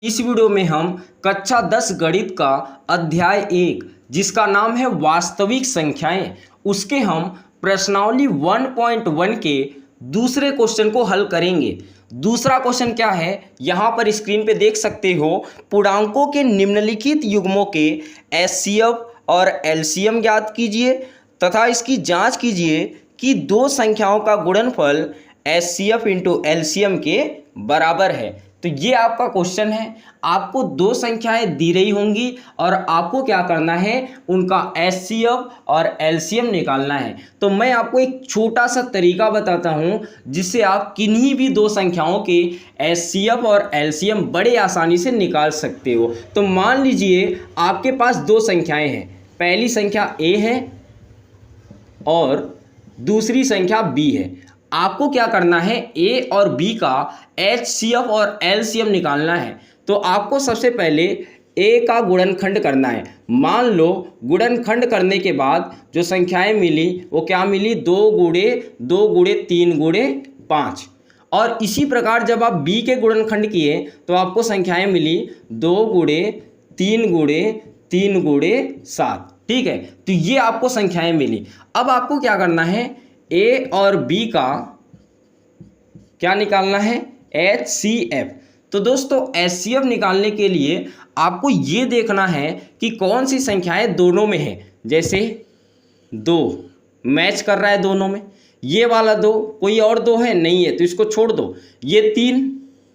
इस वीडियो में हम कक्षा 10 गणित का अध्याय 1 जिसका नाम है वास्तविक संख्याएं, उसके हम प्रश्नावली 1.1 के दूसरे क्वेश्चन को हल करेंगे। दूसरा क्वेश्चन क्या है, यहाँ पर स्क्रीन पे देख सकते हो। पूर्णांकों के निम्नलिखित युग्मों के एचसीएफ और एलसीएम ज्ञात कीजिए तथा इसकी जांच कीजिए कि दो संख्याओं का गुणनफल एचसीएफ इंटू एलसीएम के बराबर है। तो ये आपका क्वेश्चन है। आपको दो संख्याएं दी रही होंगी और आपको क्या करना है, उनका एचसीएफ और एलसीएम निकालना है। तो मैं आपको एक छोटा सा तरीका बताता हूं जिससे आप किन्हीं भी दो संख्याओं के एचसीएफ और एलसीएम बड़े आसानी से निकाल सकते हो। तो मान लीजिए आपके पास दो संख्याएं हैं, पहली संख्या ए है और दूसरी संख्या बी है। आपको क्या करना है, ए और बी का एचसीएफ और एलसीएम निकालना है। तो आपको सबसे पहले ए का गुणनखंड करना है। मान लो गुणनखंड करने के बाद जो संख्याएं मिली वो क्या मिली, 2 गुणे 2 गुणे 3 गुणे 5। और इसी प्रकार जब आप बी के गुणनखंड किए तो आपको संख्याएं मिली 2 गुणे 3 गुणे 3 गुणे 7। ठीक है, तो ये आपको संख्याएं मिली। अब आपको क्या करना है, ए और बी का क्या निकालना है, एचसीएफ। तो दोस्तों एचसीएफ निकालने के लिए आपको ये देखना है कि कौन सी संख्याएं दोनों में है। जैसे 2 मैच कर रहा है दोनों में, ये वाला 2 कोई और 2 है नहीं है तो इसको छोड़ दो। ये 3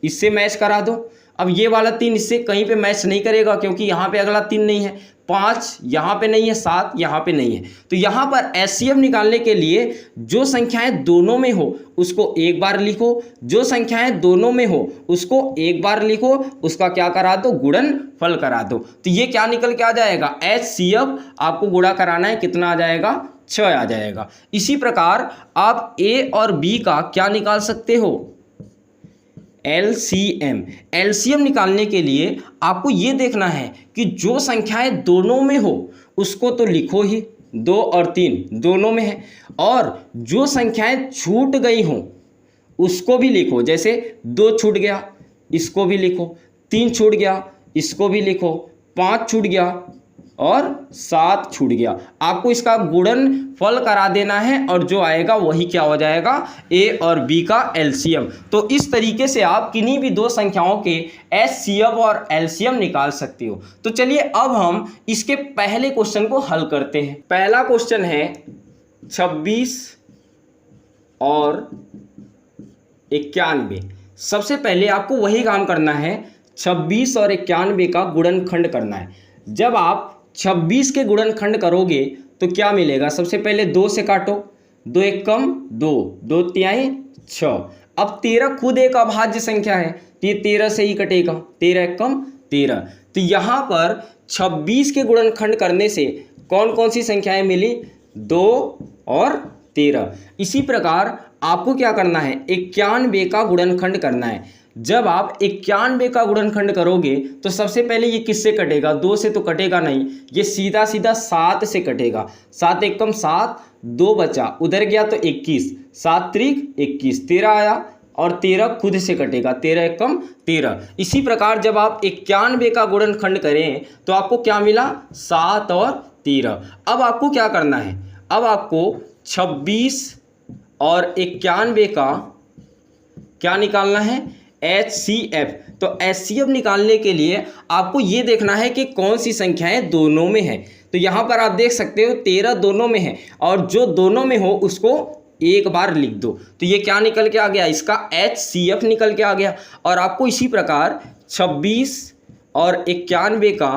इससे मैच करा दो। अब ये वाला 3 इससे कहीं पे मैच नहीं करेगा क्योंकि यहाँ पे अगला 3 नहीं है। 5 यहाँ पे नहीं है, 7 यहाँ पे नहीं है। तो यहाँ पर एचसीएफ निकालने के लिए जो संख्याएं दोनों में हो उसको एक बार लिखो, जो संख्याएं दोनों में हो उसको एक बार लिखो, उसका क्या करा दो, गुणनफल करा दो। तो ये क्या निकल के आ जाएगा, एचसीएफ आपको गुणा कराना है, कितना आ जाएगा, 6 आ जाएगा। इसी प्रकार आप ए और बी का क्या निकाल सकते हो, एलसीएम। एलसीएम निकालने के लिए आपको ये देखना है कि जो संख्याएं दोनों में हो उसको तो लिखो ही, 2 और 3 दोनों में है। और जो संख्याएं छूट गई हों उसको भी लिखो। जैसे 2 छूट गया, इसको भी लिखो। 3 छूट गया, इसको भी लिखो। 5 छूट गया और 7 छूट गया। आपको इसका गुणनफल करा देना है और जो आएगा वही क्या हो जाएगा, ए और बी का एलसीएम। तो इस तरीके से आप किन्हीं भी दो संख्याओं के एचसीएफ और एलसीएम निकाल सकते हो। तो चलिए अब हम इसके पहले क्वेश्चन को हल करते हैं। पहला क्वेश्चन है 26 और 91। सबसे पहले आपको वही काम करना है, 26 और 91 का गुणनखंड करना है। जब आप 26 के गुणनखंड करोगे तो क्या मिलेगा, सबसे पहले 2 से काटो, 2 एक कम 2, 2 तिहाई 6। अब 13 खुद एक अभाज्य संख्या है तो ये 13 से ही कटेगा, 13 एक कम 13। तो यहाँ पर 26 के गुणनखंड करने से कौन कौन सी संख्याएं मिली, 2 और 13। इसी प्रकार आपको क्या करना है, 91 का गुणनखंड करना है। जब आप 91 का गुणनखंड करोगे तो सबसे पहले ये किससे कटेगा, 2 से तो कटेगा नहीं, ये सीधा सीधा 7 से कटेगा। 7 एक कम 7, 2 बचा, उधर गया तो 21, 7 त्रिक 21, 13 आया और 13 खुद से कटेगा, 13 एक कम 13। इसी प्रकार जब आप 91 का गुणनखंड करें तो आपको क्या मिला, 7 और 13। अब आपको क्या करना है, अब आपको 26 और 91 का क्या निकालना है, एचसीएफ। तो एचसीएफ निकालने के लिए आपको ये देखना है कि कौन सी संख्याएं दोनों में है। तो यहाँ पर आप देख सकते हो 13 दोनों में है और जो दोनों में हो उसको एक बार लिख दो। तो ये क्या निकल के आ गया, इसका एचसीएफ निकल के आ गया। और आपको इसी प्रकार 26 और 91 का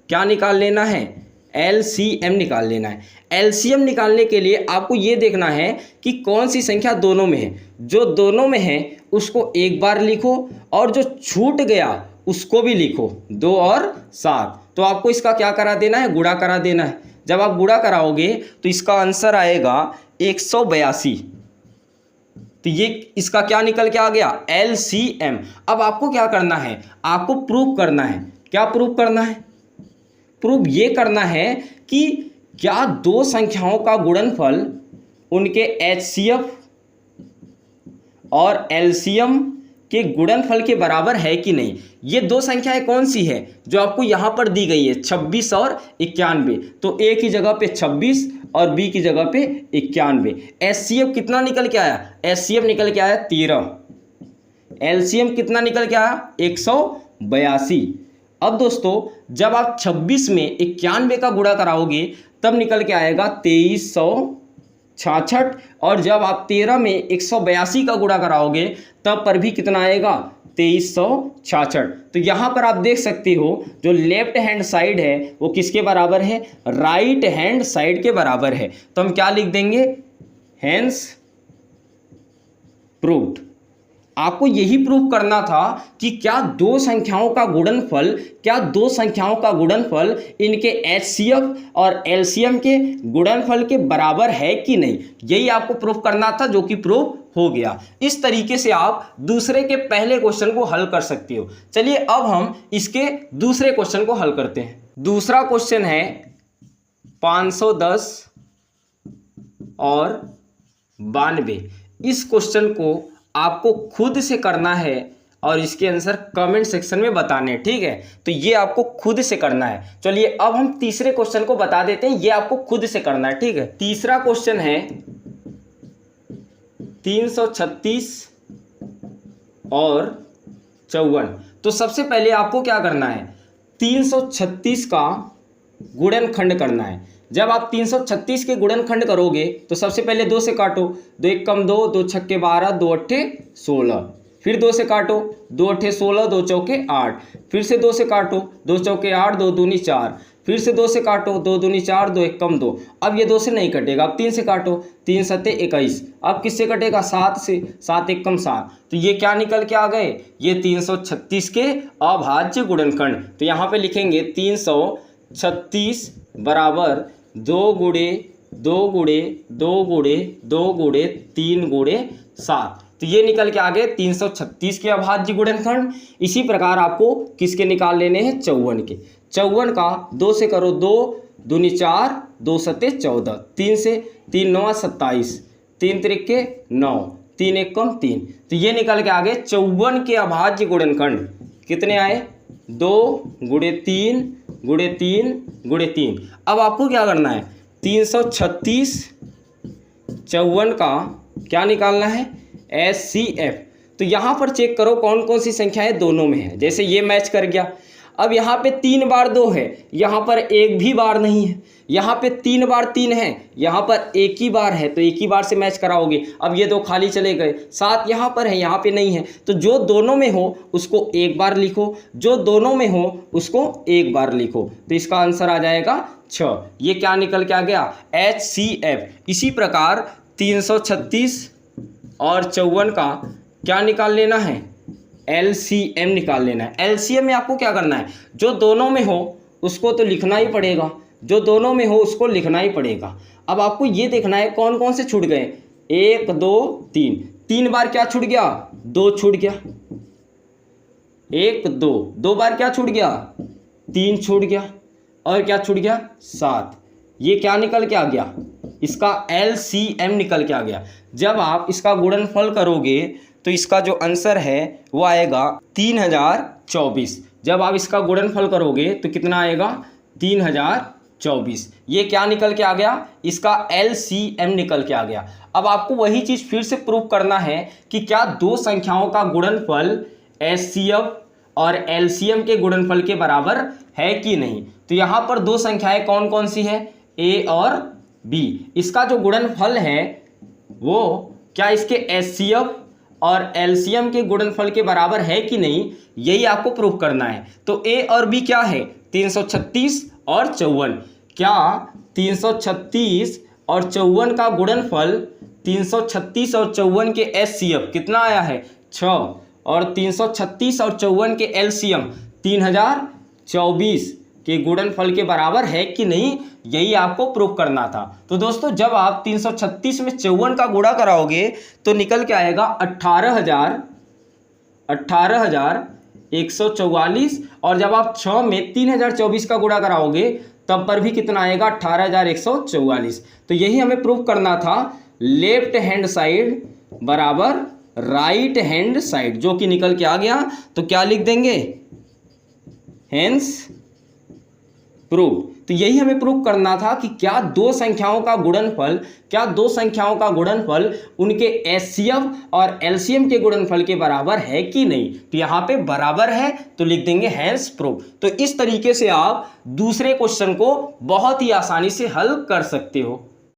क्या निकाल लेना है, एलसीएम निकाल लेना है। एलसीएम निकालने के लिए आपको ये देखना है कि कौन सी संख्या दोनों में है। जो दोनों में है उसको एक बार लिखो और जो छूट गया उसको भी लिखो, 2 और 7। तो आपको इसका क्या करा देना है, गुणा करा देना है। जब आप गुणा कराओगे तो इसका आंसर आएगा 182। तो ये इसका क्या निकल के आ गया, एलसीएम। अब आपको क्या करना है, आपको प्रूव करना है। क्या प्रूव करना है, प्रूव ये करना है कि क्या दो संख्याओं का गुणनफल उनके एचसीएफ और एलसीएम के गुणनफल के बराबर है कि नहीं। ये दो संख्याएं कौन सी है जो आपको यहाँ पर दी गई है, 26 और 91। तो ए की जगह पे 26 और बी की जगह पे 91। एचसीएफ कितना निकल के आया, एचसीएफ निकल के आया 13। एलसीएम कितना निकल के आया, 182। अब दोस्तों जब आप 26 में 91 का गुणा कराओगे तब निकल के आएगा 2366, और जब आप 13 में 182 का गुणा कराओगे तब पर भी कितना आएगा, 2366। तो यहाँ पर आप देख सकते हो जो लेफ्ट हैंड साइड है वो किसके बराबर है, राइट हैंड साइड के बराबर है। तो हम क्या लिख देंगे, हेंस प्रूव्ड। आपको यही प्रूफ करना था कि क्या दो संख्याओं का गुणनफल इनके एचसीएफ और एलसीएम के गुणनफल के बराबर है कि नहीं, यही आपको प्रूफ करना था, जो कि प्रूफ हो गया। इस तरीके से आप दूसरे के पहले क्वेश्चन को हल कर सकते हो। चलिए अब हम इसके दूसरे क्वेश्चन को हल करते हैं। दूसरा क्वेश्चन है 510 और 92। इस क्वेश्चन को आपको खुद से करना है और इसके आंसर कमेंट सेक्शन में बताने हैं, ठीक है। तो ये आपको खुद से करना है। चलिए अब हम तीसरे क्वेश्चन को बता देते हैं, ये आपको खुद से करना है, ठीक है। तीसरा क्वेश्चन है 336 और 54। तो सबसे पहले आपको क्या करना है, 336 का गुणनखंड करना है। जब आप 336 के गुणनखंड करोगे तो सबसे पहले 2 से काटो, 2 1 कम 2, 2 छक्के 12, 2 अट्ठे 16। फिर 2 से काटो, 2 अट्ठे 16, 2 चौके 8। फिर से 2 से काटो, 2 चौके 8, 2 दूनी 4। फिर से 2 से काटो, 2 दूनी 4, 2 1 कम 2। अब ये 2 से नहीं कटेगा, अब 3 से काटो, 3 सत्ते 21। अब किससे कटेगा, 7 से, 7 1 कम 7। तो ये क्या निकल के आ गए, ये 336 के अभाज्य गुणनखंड। तो यहाँ पे लिखेंगे 336 बराबर 2 गुणे 2 गुणे 2 गुणे 2 गुणे 3 गुणे 7। तो ये निकल के आ गए 336 के अभाज्य गुणनखंड। इसी प्रकार आपको किसके निकाल लेने हैं, 54 के। 54 का 2 से करो, 2 दूनी 4, 2 सत्ते 14, 3 से 3 9 27, 3 त्रिके 9, 3 1 कम 3। तो ये निकल के आ गए 54 के अभाज्य गुणनखंड। कितने आए, 2 गुणे 3 गुणे 3 गुणे 3। अब आपको क्या करना है, 336 54 का क्या निकालना है, एचसीएफ। तो यहाँ पर चेक करो कौन कौन सी संख्याएं दोनों में है। जैसे ये मैच कर गया। अब यहाँ पे 3 बार 2 है, यहाँ पर एक भी बार नहीं है। यहाँ पे 3 बार 3 है, यहाँ पर एक ही बार है, तो एक ही बार से मैच कराओगे। अब ये 2 खाली चले गए। 7 यहाँ पर है, यहाँ पे नहीं है। तो जो दोनों में हो उसको एक बार लिखो, जो दोनों में हो उसको एक बार लिखो। तो इसका आंसर आ जाएगा 6। ये क्या निकल के आ गया, एचसीएफ। इसी प्रकार 336 और 54 का क्या निकाल लेना है, एलसीएम निकाल लेना है। एलसीएम में आपको क्या करना है, जो दोनों में हो उसको तो लिखना ही पड़ेगा, जो दोनों में हो उसको लिखना ही पड़ेगा। अब आपको ये देखना है कौन कौन से छूट गए, 1 2 3। 3 बार क्या छूट गया, 2 छूट गया। 1 2, 2 बार क्या छूट गया, 3 छूट गया। और क्या छूट गया, 7। ये क्या निकल के आ गया, इसका एलसीएम निकल के आ गया। जब आप इसका गुणनफल करोगे तो इसका जो आंसर है वो आएगा 3024। जब आप इसका गुणनफल करोगे तो कितना आएगा, 3024। ये क्या निकल के आ गया, इसका एलसीएम निकल के आ गया। अब आपको वही चीज़ फिर से प्रूव करना है कि क्या दो संख्याओं का गुणनफल एचसीएफ और एलसीएम के गुणनफल के बराबर है कि नहीं। तो यहाँ पर दो संख्याएं कौन कौन सी है, ए और बी। इसका जो गुणनफल है वो क्या इसके एचसीएफ और एलसीएम के गुणनफल के बराबर है कि नहीं, यही आपको प्रूव करना है। तो ए और बी क्या है, 336 और 54। क्या 336 और 54 का गुणनफल 336 और 54 के एचसीएफ कितना आया है, 6, और 336 और 54 के एलसीएम 3024 के गुणनफल के बराबर है कि नहीं, यही आपको प्रूव करना था। तो दोस्तों जब आप 336 में 54 का गुणा कराओगे तो निकल के आएगा 18,144। और जब आप 6 में 3024 का गुणा कराओगे तब पर भी कितना आएगा, 18,144। तो यही हमें प्रूव करना था, लेफ्ट हैंड साइड बराबर राइट हैंड साइड, जो कि निकल के आ गया, तो क्या लिख देंगे, हेंस प्रूव। तो यही हमें प्रूव करना था कि क्या दो संख्याओं का गुणनफल उनके एचसीएफ और एलसीएम के गुणनफल के बराबर है कि नहीं। तो यहाँ पे बराबर है तो लिख देंगे हेंस प्रूव। तो इस तरीके से आप दूसरे क्वेश्चन को बहुत ही आसानी से हल कर सकते हो।